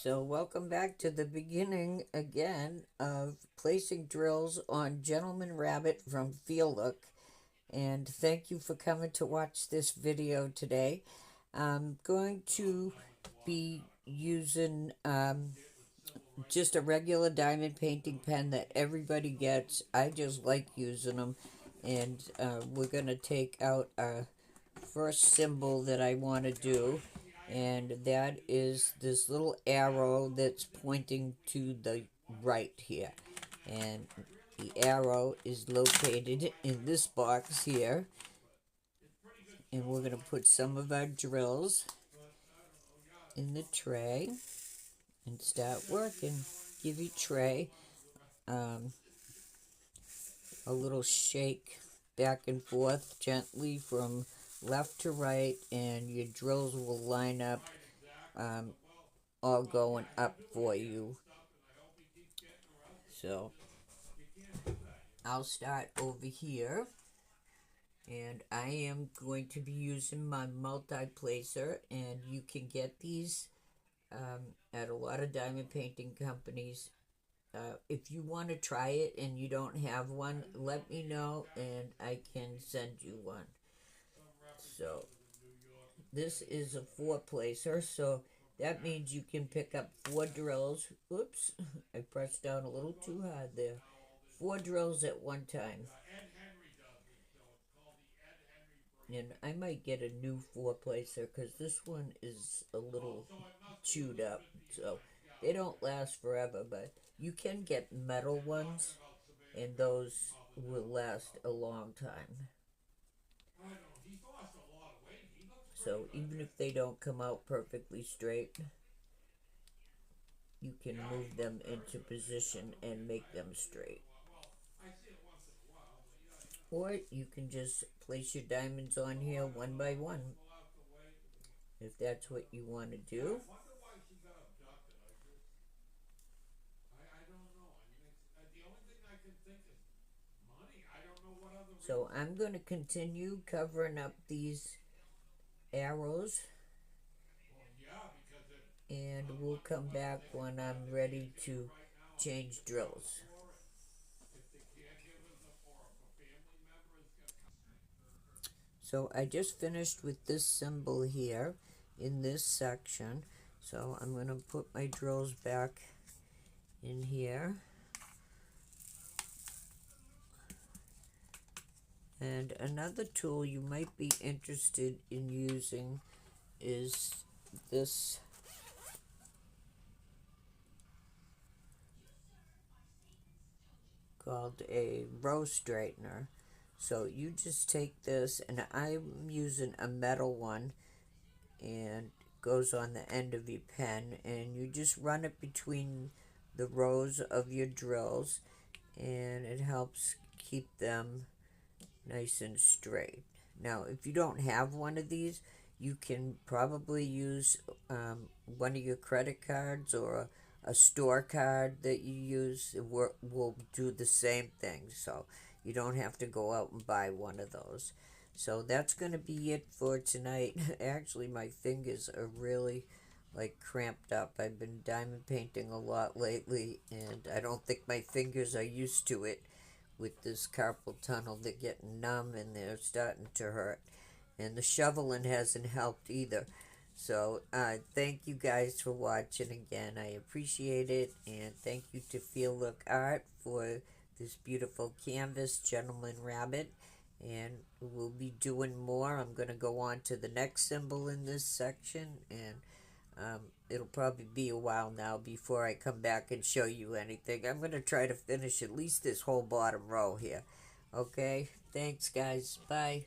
So welcome back to the beginning again of placing drills on Gentleman Rabbit from FEELOOK. And thank you for coming to watch this video today. I'm going to be using just a regular diamond painting pen that everybody gets. I just like using them. And we're going to take out our first symbol that I want to do, and that is this little arrow that's pointing to the right here, and the arrow is located in this box here, and we're going to put some of our drills in the tray and start working. Give your tray a little shake back and forth gently from left to right, and your drills will line up, all going up for you. So I'll start over here, and I am going to be using my multi-placer, and you can get these at a lot of diamond painting companies. If you want to try it and you don't have one, let me know and I can send you one. So this is a 4-placer, so that means you can pick up 4 drills. Oops, I pressed down a little too hard there. 4 drills at one time. And I might get a new 4-placer because this one is a little chewed up. So they don't last forever, but you can get metal ones, and those will last a long time. So even if they don't come out perfectly straight, you can move them into position and make them straight. Or you can just place your diamonds on here one by one, if that's what you want to do. So I'm going to continue covering up these arrows, and we'll come back when I'm ready to change drills. So I just finished with this symbol here in this section. So I'm going to put my drills back in here. And another tool you might be interested in using is this called a row straightener. So you just take this, and I'm using a metal one, and goes on the end of your pen, and you just run it between the rows of your drills, and it helps keep them nice and straight. Now, if you don't have one of these, you can probably use one of your credit cards or a store card that you use. It will do the same thing, so you don't have to go out and buy one of those. So that's going to be it for tonight. Actually, my fingers are really cramped up. I've been diamond painting a lot lately, and I don't think my fingers are used to it. With this carpal tunnel, they're getting numb and they're starting to hurt. And the shoveling hasn't helped either. So thank you guys for watching again. I appreciate it. And thank you to FEELOOK Art for this beautiful canvas, Gentleman Rabbit. And we'll be doing more. I'm going to go on to the next symbol in this section. And it'll probably be a while now before I come back and show you anything. I'm going to try to finish at least this whole bottom row here. Okay? Thanks, guys. Bye.